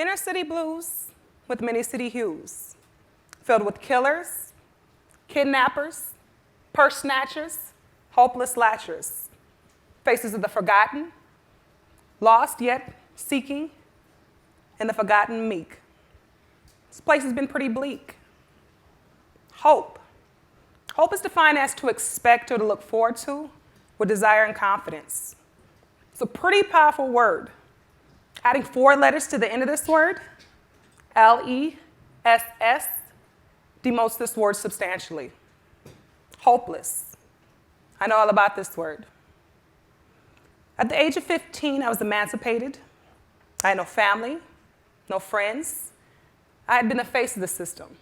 Inner city blues with many city hues, filled with killers, kidnappers, purse snatchers, hopeless latchers, faces of the forgotten, lost yet seeking, and the forgotten meek. This place has been pretty bleak. Hope. Hope is defined as to expect or to look forward to with desire and confidence. It's a pretty powerful word. Adding 4 letters to the end of this word, L-E-S-S, demotes this word substantially. Hopeless. I know all about this word. At the age of 15, I was emancipated. I had no family, no friends. I had been the face of the system.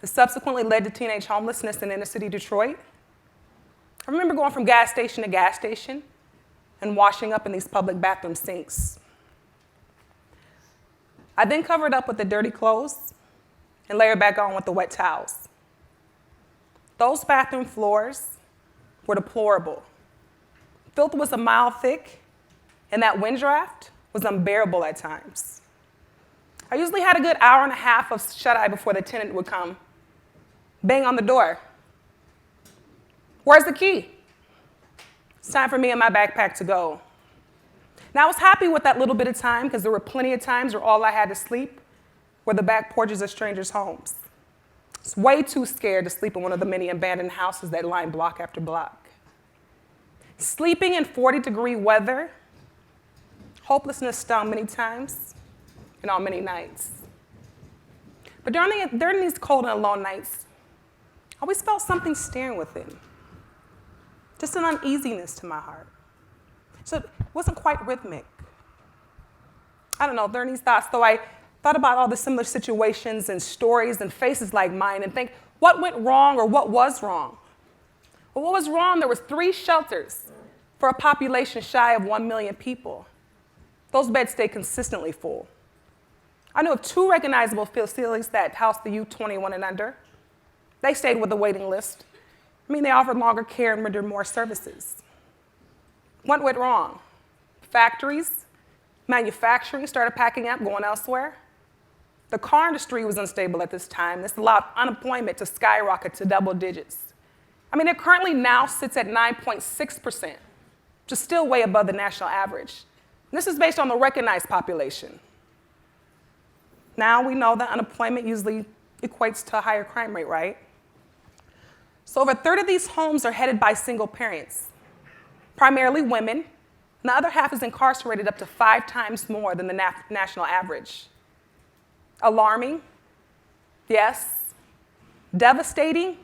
This subsequently led to teenage homelessness in inner city Detroit. I remember going from gas station to gas station and washing up in these public bathroom sinks. I then covered up with the dirty clothes and layered back on with the wet towels. Those bathroom floors were deplorable. Filth was a mile thick, and that wind draft was unbearable at times. I usually had a good hour and a half of shut-eye before the tenant would come, bang on the door. Where's the key? It's time for me and my backpack to go. Now, I was happy with that little bit of time because there were plenty of times where all I had to sleep were the back porches of strangers' homes. I was way too scared to sleep in one of the many abandoned houses that line block after block. Sleeping in 40-degree weather, hopelessness stung many times and on many nights. But during these cold and alone nights, I always felt something staring within, just an uneasiness to my heart. So it wasn't quite rhythmic. I don't know, during these thoughts, though, I thought about all the similar situations and stories and faces like mine and think, what went wrong or what was wrong? Well, what was wrong? There was 3 shelters for a population shy of 1 million people. Those beds stayed consistently full. I know of 2 recognizable facilities that housed the youth 21 and under. They stayed with the waiting list. I mean, they offered longer care and rendered more services. What went wrong? Factories, manufacturing started packing up, going elsewhere. The car industry was unstable at this time. This allowed unemployment to skyrocket to double digits. I mean, it currently now sits at 9.6%, which is still way above the national average. And this is based on the recognized population. Now we know that unemployment usually equates to a higher crime rate, right? So over a third of these homes are headed by single parents, primarily women, and the other half is incarcerated up to 5 times more than the national average. Alarming? Yes. Devastating?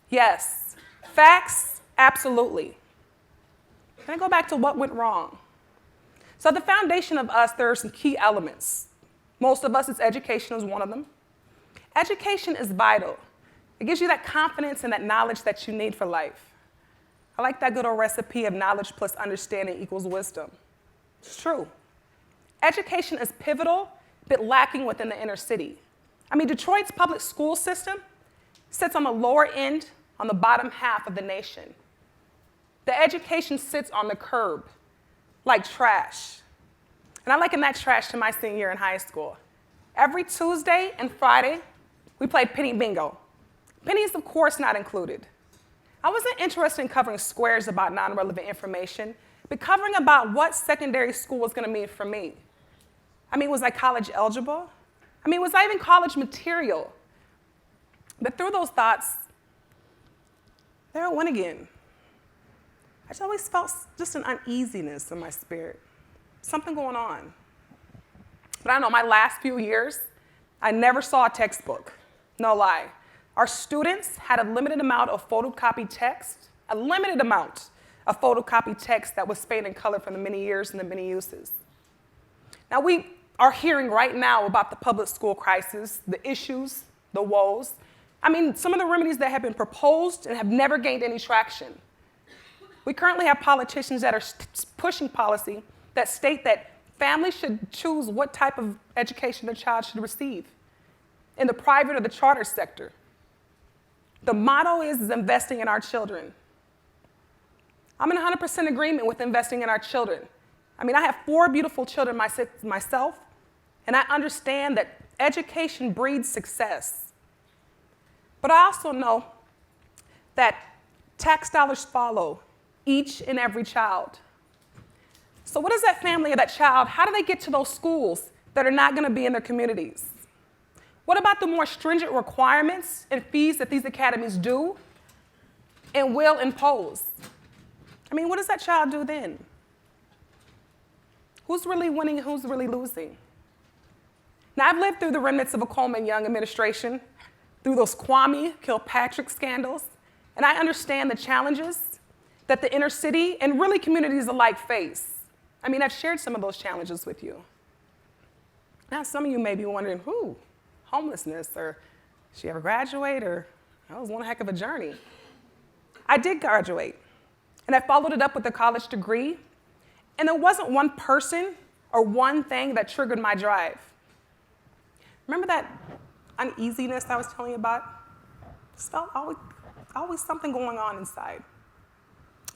Yes. Facts? Absolutely. Can I go back to what went wrong? So at the foundation of us, there are some key elements. Most of us, it's education is one of them. Education is vital. It gives you that confidence and that knowledge that you need for life. I like that good old recipe of knowledge plus understanding equals wisdom. It's true. Education is pivotal, but lacking within the inner city. I mean, Detroit's public school system sits on the lower end, on the bottom half of the nation. The education sits on the curb, like trash. And I liken that trash to my senior year in high school. Every Tuesday and Friday, we played penny bingo. Pennies, of course, not included. I wasn't interested in covering squares about non-relevant information, but covering about what secondary school was going to mean for me. I mean, was I college eligible? I mean, was I even college material? But through those thoughts, there I went again. I just always felt just an uneasiness in my spirit, something going on. But I don't know, my last few years, I never saw a textbook, no lie. Our students had a limited amount of photocopied text, a limited amount of photocopied text that was spanned in color from the many years and the many uses. Now we are hearing right now about the public school crisis, the issues, the woes. I mean, some of the remedies that have been proposed and have never gained any traction. We currently have politicians that are pushing policy that state that families should choose what type of education their child should receive in the private or the charter sector. The motto is investing in our children. I'm in 100% agreement with investing in our children. I mean, I have 4 beautiful children myself, and I understand that education breeds success. But I also know that tax dollars follow each and every child. So what does that family or that child, how do they get to those schools that are not going to be in their communities? What about the more stringent requirements and fees that these academies do and will impose? I mean, what does that child do then? Who's really winning and who's really losing? Now, I've lived through the remnants of a Coleman Young administration, through those Kwame Kilpatrick scandals, and I understand the challenges that the inner city and really communities alike face. I mean, I've shared some of those challenges with you. Now, some of you may be wondering, homelessness, or did she ever graduate, or that was one heck of a journey. I did graduate, and I followed it up with a college degree, and it wasn't one person or one thing that triggered my drive. Remember that uneasiness I was telling you about? Just felt always something going on inside.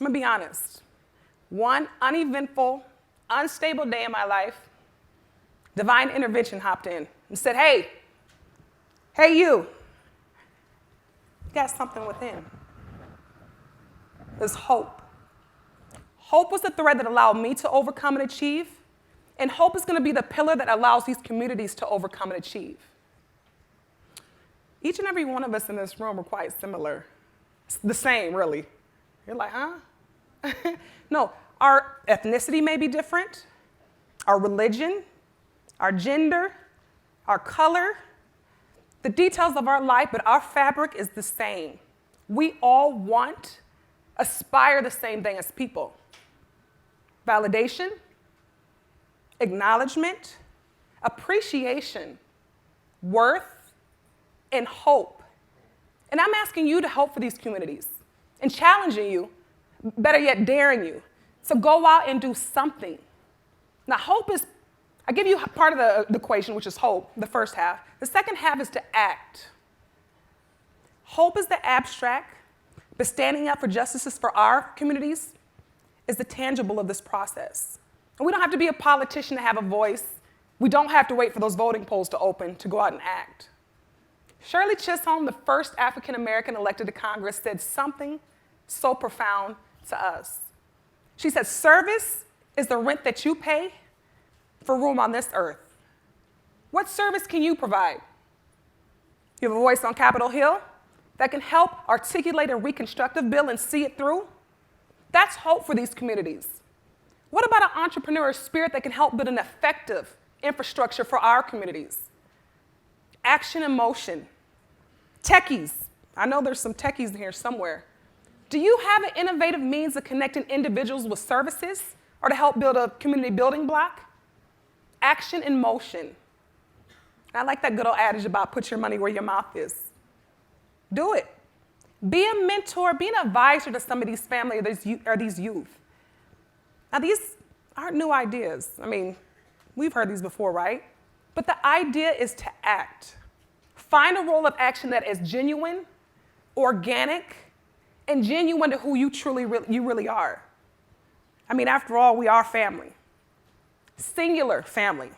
I'm gonna be honest. One uneventful, unstable day in my life, divine intervention hopped in and said, hey, you got something within. There's hope. Hope was the thread that allowed me to overcome and achieve, and hope is going to be the pillar that allows these communities to overcome and achieve. Each and every one of us in this room are quite similar. It's the same, really. You're like, huh? No, our ethnicity may be different, our religion, our gender, our color, the details of our life, but our fabric is the same. We all aspire the same thing as people. Validation, acknowledgement, appreciation, worth, and hope. And I'm asking you to hope for these communities and challenging you, better yet, daring you to go out and do something. Now, hope is, I give you part of the equation, which is hope, the first half. The second half is to act. Hope is the abstract, but standing up for justices for our communities is the tangible of this process. And we don't have to be a politician to have a voice. We don't have to wait for those voting polls to open to go out and act. Shirley Chisholm, the first African-American elected to Congress, said something so profound to us. She said, service is the rent that you pay for room on this earth. What service can you provide? You have a voice on Capitol Hill that can help articulate a reconstructive bill and see it through? That's hope for these communities. What about an entrepreneurial spirit that can help build an effective infrastructure for our communities? Action and motion. Techies. I know there's some techies in here somewhere. Do you have an innovative means of connecting individuals with services or to help build a community building block? Action and motion. I like that good old adage about put your money where your mouth is. Do it. Be a mentor, be an advisor to some of these families or these youth. Now, these aren't new ideas. I mean, we've heard these before, right? But the idea is to act. Find a role of action that is genuine, organic, and genuine to who you really are. I mean, after all, we are family. Singular family.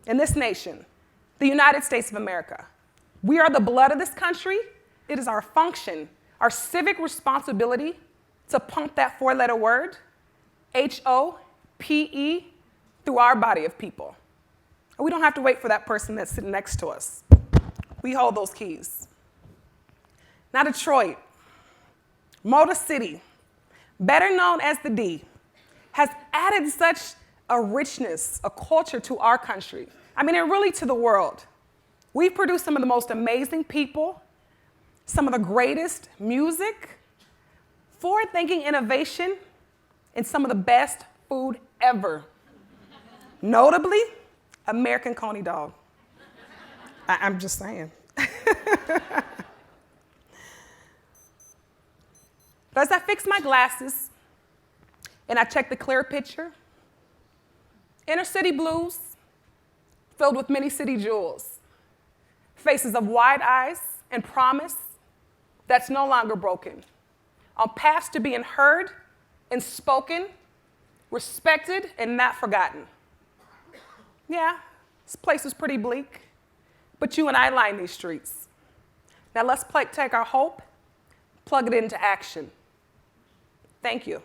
In this nation, the United States of America. We are the blood of this country. It is our function, our civic responsibility to pump that four-letter word, H-O-P-E, through our body of people. And we don't have to wait for that person that's sitting next to us. We hold those keys. Now, Detroit, Motor City, better known as the D, has added such a richness, a culture to our country. I mean, and really to the world. We've produced some of the most amazing people, some of the greatest music, forward-thinking innovation, and some of the best food ever. Notably, American Coney dog. I'm just saying. But as I fix my glasses and I check the clear picture, inner city blues filled with many city jewels, faces of wide eyes and promise that's no longer broken, on paths to being heard and spoken, respected and not forgotten. Yeah, This place was pretty bleak, but you and I lined these streets. Now let's take our hope, plug it into action. Thank you.